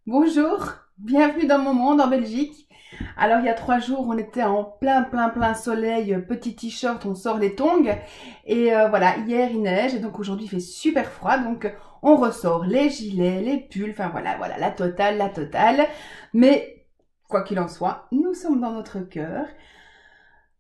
Bonjour, bienvenue dans mon monde en Belgique. Alors il y a 3 jours, on était en plein soleil, petit t-shirt, on sort les tongs. Et voilà, hier il neige et donc aujourd'hui il fait super froid. Donc on ressort les gilets, les pulls, enfin voilà, la totale. Mais quoi qu'il en soit, nous sommes dans notre cœur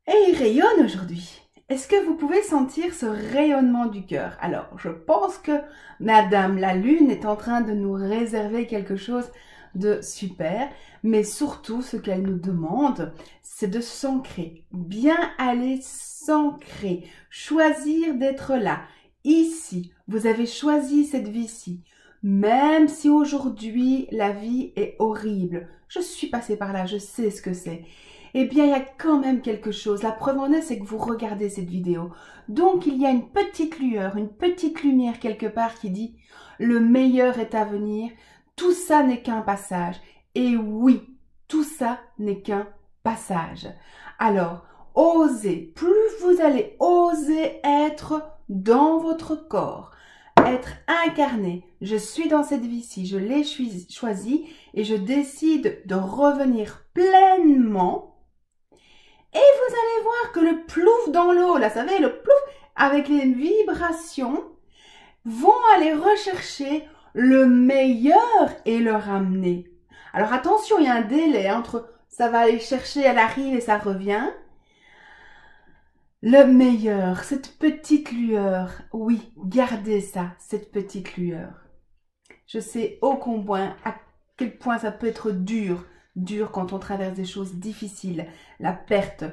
et il rayonne aujourd'hui. Est-ce que vous pouvez sentir ce rayonnement du cœur? Alors, je pense que Madame la Lune est en train de nous réserver quelque chose de super, mais surtout, ce qu'elle nous demande, c'est de s'ancrer, bien aller s'ancrer, choisir d'être là, ici. Vous avez choisi cette vie-ci, même si aujourd'hui, la vie est horrible. Je suis passée par là, je sais ce que c'est. Eh bien, il y a quand même quelque chose. La preuve en est, c'est que vous regardez cette vidéo. Donc, il y a une petite lueur, une petite lumière quelque part qui dit « Le meilleur est à venir. Tout ça n'est qu'un passage. » Et oui, tout ça n'est qu'un passage. Alors, osez. Plus vous allez oser être dans votre corps, être incarné. Je suis dans cette vie-ci, je l'ai choisie et je décide de revenir pleinement. Et vous allez voir que le plouf dans l'eau, là, vous savez, le plouf, avec les vibrations, vont aller rechercher le meilleur et le ramener. Alors attention, il y a un délai entre ça va aller chercher, elle arrive et ça revient. Le meilleur, cette petite lueur, oui, gardez ça, cette petite lueur. Je sais ô combien, à quel point ça peut être dur quand on traverse des choses difficiles, la perte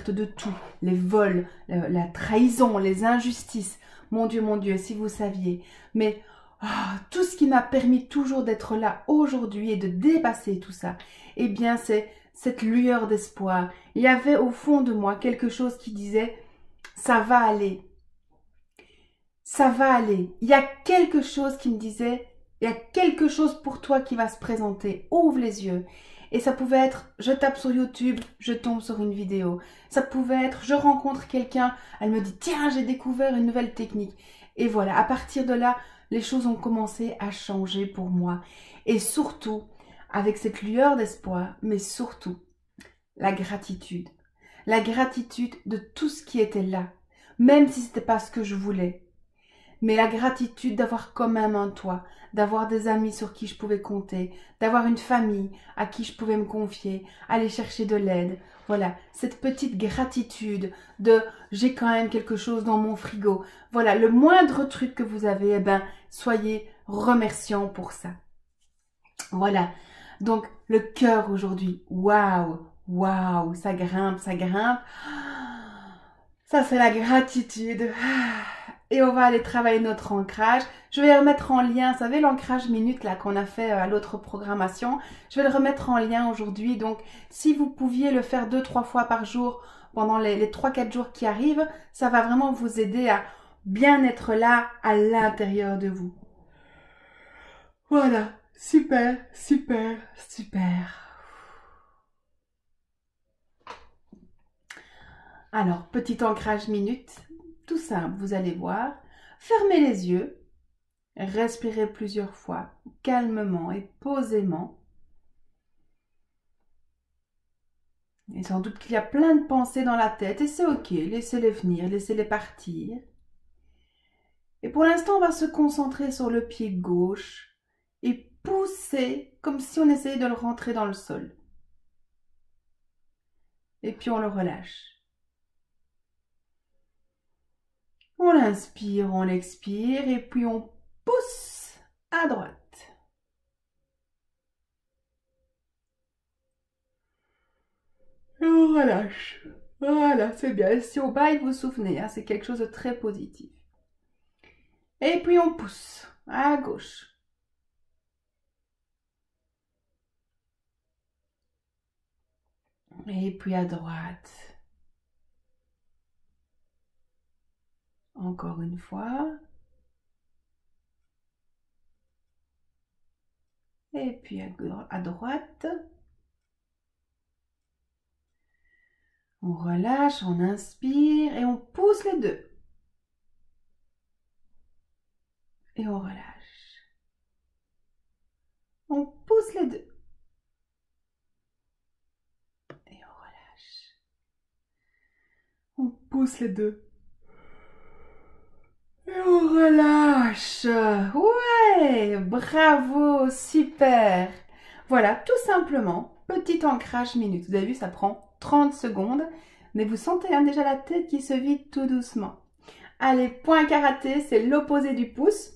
de tout, les vols, la trahison, les injustices. Mon Dieu, si vous saviez. Mais tout ce qui m'a permis toujours d'être là aujourd'hui et de dépasser tout ça, eh bien c'est cette lueur d'espoir. Il y avait au fond de moi quelque chose qui disait « ça va aller, ça va aller ». Il y a quelque chose qui me disait « il y a quelque chose pour toi qui va se présenter, ouvre les yeux ». Et ça pouvait être, je tape sur YouTube, je tombe sur une vidéo. Ça pouvait être, je rencontre quelqu'un, elle me dit, tiens, j'ai découvert une nouvelle technique. Et voilà, à partir de là, les choses ont commencé à changer pour moi. Et surtout, avec cette lueur d'espoir, mais surtout, la gratitude. La gratitude de tout ce qui était là, même si c'était pas ce que je voulais. Mais la gratitude d'avoir quand même un toit, d'avoir des amis sur qui je pouvais compter, d'avoir une famille à qui je pouvais me confier, aller chercher de l'aide. Voilà, cette petite gratitude de j'ai quand même quelque chose dans mon frigo. Voilà, le moindre truc que vous avez, eh ben, soyez remerciants pour ça. Voilà, donc le cœur aujourd'hui, waouh, ça grimpe. Ça, c'est la gratitude. Et on va aller travailler notre ancrage. Je vais remettre en lien, vous savez, l'ancrage minute là qu'on a fait à l'autre programmation. Je vais le remettre en lien aujourd'hui. Donc, si vous pouviez le faire 2-3 fois par jour pendant les 3-4 jours qui arrivent, ça va vraiment vous aider à bien être là à l'intérieur de vous. Voilà, super. Alors, petit ancrage minute, tout simple, vous allez voir. Fermez les yeux. Respirez plusieurs fois, calmement et posément. Et sans doute qu'il y a plein de pensées dans la tête et c'est ok, laissez-les venir, laissez-les partir. Et pour l'instant, on va se concentrer sur le pied gauche et pousser comme si on essayait de le rentrer dans le sol. Et puis on le relâche. On l'inspire, on l'expire et puis on pousse à droite. Et on relâche. Voilà, c'est bien. Si au bas, vous vous souvenez, hein, c'est quelque chose de très positif. Et puis on pousse à gauche. Et puis à droite. Encore une fois. Et puis à droite. On relâche, on inspire et on pousse les deux. Et on relâche. On pousse pousse les deux. Et on relâche. On pousse les deux. Et on relâche. Ouais, bravo, super. Voilà, tout simplement, petit ancrage minute. Vous avez vu, ça prend 30 secondes. Mais vous sentez hein, déjà la tête qui se vide tout doucement. Allez, point karaté, c'est l'opposé du pouce.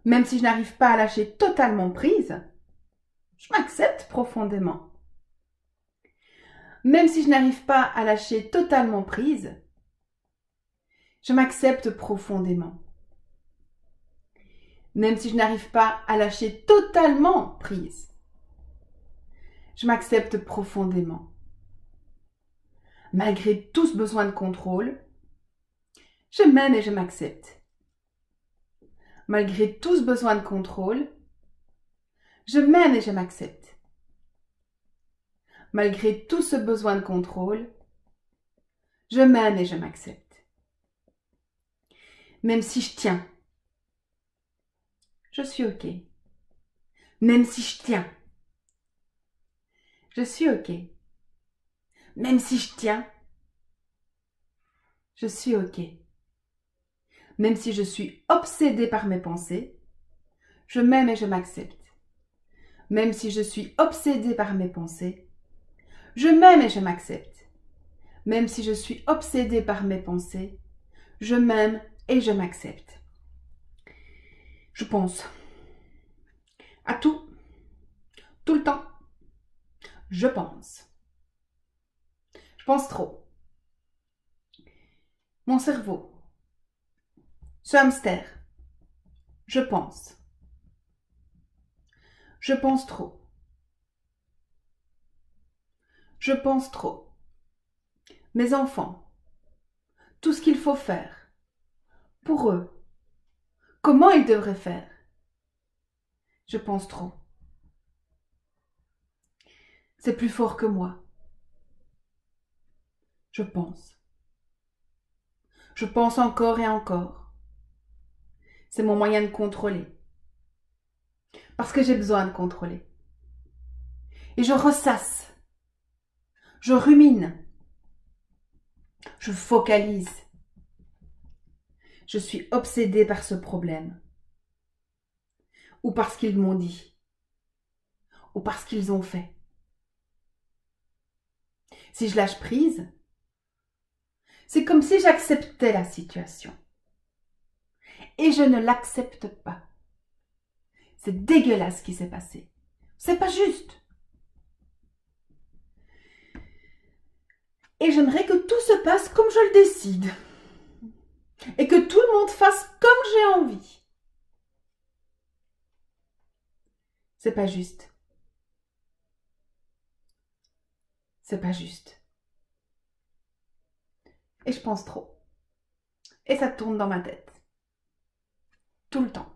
Même si je n'arrive pas à lâcher totalement prise, je m'accepte profondément. Même si je n'arrive pas à lâcher totalement prise, je m'accepte profondément. Même si je n'arrive pas à lâcher totalement prise, je m'accepte profondément. Malgré tout ce besoin de contrôle, je m'aime et je m'accepte. Malgré tout ce besoin de contrôle, je m'aime et je m'accepte. Malgré tout ce besoin de contrôle, je m'aime et je m'accepte. Même si je tiens, je suis OK. Même si je tiens, je suis OK. Même si je tiens, je suis OK. Même si je suis obsédée par mes pensées, je m'aime et je m'accepte. Même si je suis obsédée par mes pensées, je m'aime et je m'accepte. Même si je suis obsédée par mes pensées, je m'aime et je m'accepte. Je pense à tout, tout le temps. Je pense. Je pense trop. Mon cerveau. Ce hamster. Je pense. Je pense trop. Je pense trop. Mes enfants. Tout ce qu'il faut faire. Pour eux. Comment ils devraient faire. Je pense trop. C'est plus fort que moi. Je pense. Je pense encore et encore. C'est mon moyen de contrôler. Parce que j'ai besoin de contrôler. Et je ressasse. Je rumine. Je focalise. Je suis obsédée par ce problème. Ou parce qu'ils m'ont dit. Ou parce qu'ils ont fait. Si je lâche prise, c'est comme si j'acceptais la situation. Et je ne l'accepte pas. C'est dégueulasse ce qui s'est passé. C'est pas juste. Et j'aimerais que tout se passe comme je le décide. Et que tout le monde fasse comme j'ai envie. C'est pas juste. C'est pas juste. Et je pense trop. Et ça tourne dans ma tête. Tout le temps.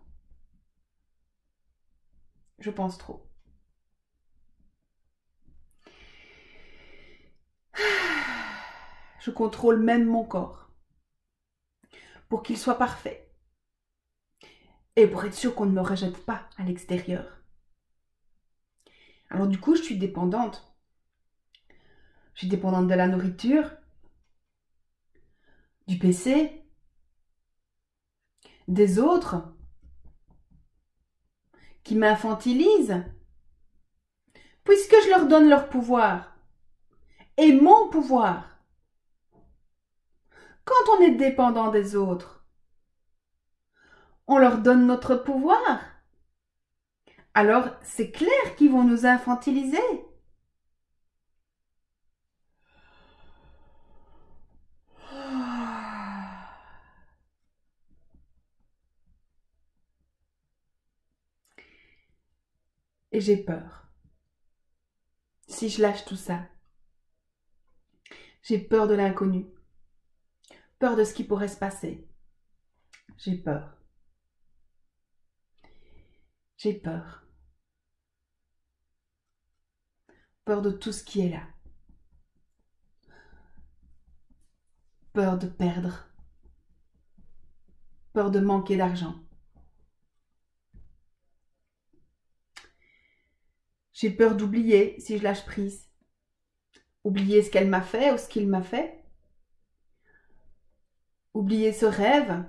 Je pense trop. Je contrôle même mon corps. Pour qu'il soit parfait. Et pour être sûr qu'on ne me rejette pas à l'extérieur. Alors du coup, je suis dépendante. Je suis dépendante de la nourriture, du PC, des autres, qui m'infantilisent, puisque je leur donne leur pouvoir et mon pouvoir. Quand on est dépendant des autres, on leur donne notre pouvoir. Alors, c'est clair qu'ils vont nous infantiliser. Et j'ai peur. Si je lâche tout ça, j'ai peur de l'inconnu, peur de ce qui pourrait se passer. J'ai peur. J'ai peur. Peur de tout ce qui est là. Peur de perdre. Peur de manquer d'argent. J'ai peur d'oublier si je lâche prise. Oublier ce qu'elle m'a fait ou ce qu'il m'a fait. Oublier ce rêve.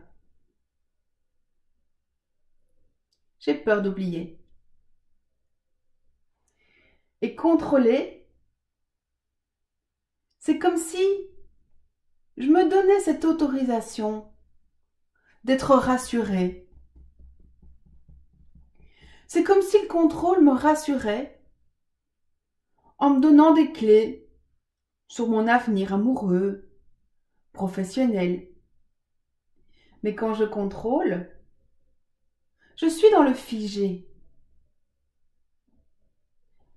J'ai peur d'oublier. Et contrôler, c'est comme si je me donnais cette autorisation d'être rassurée. C'est comme si le contrôle me rassurait en me donnant des clés sur mon avenir amoureux, professionnel. Mais quand je contrôle, je suis dans le figé.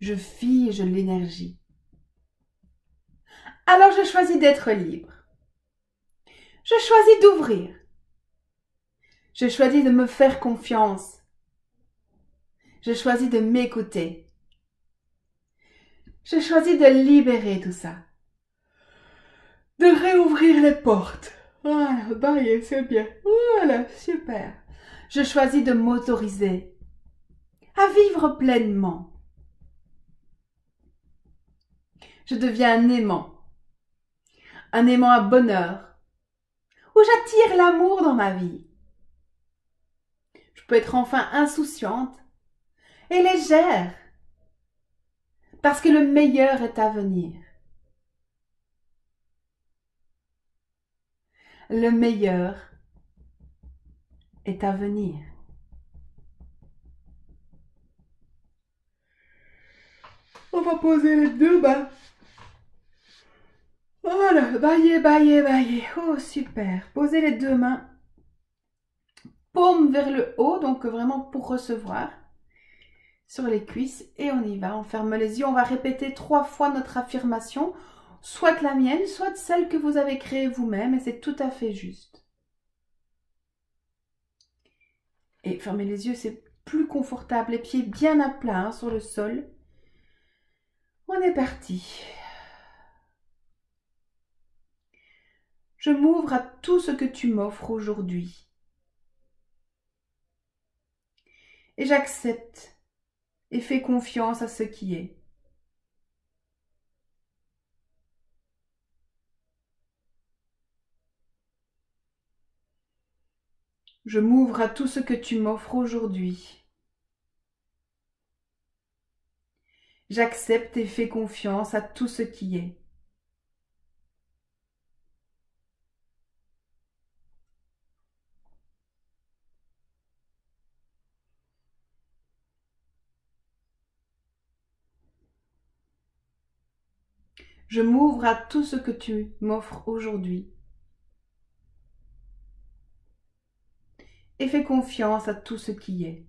Je fige l'énergie. Alors je choisis d'être libre. Je choisis d'ouvrir. Je choisis de me faire confiance. Je choisis de m'écouter. Je choisis de libérer tout ça. De réouvrir les portes. Voilà, barrière, c'est bien. Voilà, super. Je choisis de m'autoriser à vivre pleinement. Je deviens un aimant à bonheur, où j'attire l'amour dans ma vie. Je peux être enfin insouciante et légère, parce que le meilleur est à venir. Le meilleur est à venir. On va poser les deux mains. Voilà, bailler, bailler, bailler. Oh, super. Posez les deux mains. Paume vers le haut, donc vraiment pour recevoir. Sur les cuisses. Et on y va. On ferme les yeux. On va répéter 3 fois notre affirmation. Soit la mienne, soit celle que vous avez créée vous-même. Et c'est tout à fait juste. Et fermez les yeux, c'est plus confortable. Les pieds bien à plat hein, sur le sol. On est parti. Je m'ouvre à tout ce que tu m'offres aujourd'hui. Et j'accepte et fais confiance à ce qui est. Je m'ouvre à tout ce que tu m'offres aujourd'hui. J'accepte et fais confiance à tout ce qui est. Je m'ouvre à tout ce que tu m'offres aujourd'hui. Et fais confiance à tout ce qui est.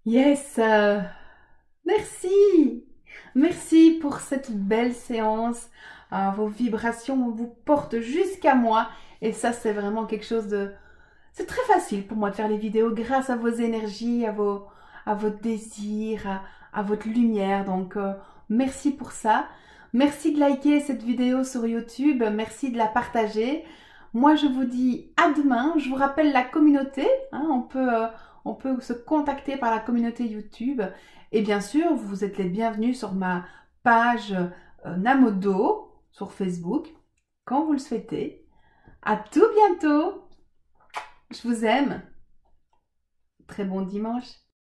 Yes, merci. Merci pour cette belle séance. Vos vibrations vous portent jusqu'à moi. Et ça, c'est vraiment quelque chose de... C'est très facile pour moi de faire les vidéos grâce à vos énergies, à votre désir, à votre lumière. Donc, merci pour ça. Merci de liker cette vidéo sur YouTube. Merci de la partager. Moi, je vous dis à demain. Je vous rappelle la communauté. Hein, on peut se contacter par la communauté YouTube. Et bien sûr, vous êtes les bienvenus sur ma page Namodo sur Facebook, quand vous le souhaitez. À tout bientôt. Je vous aime. Très bon dimanche.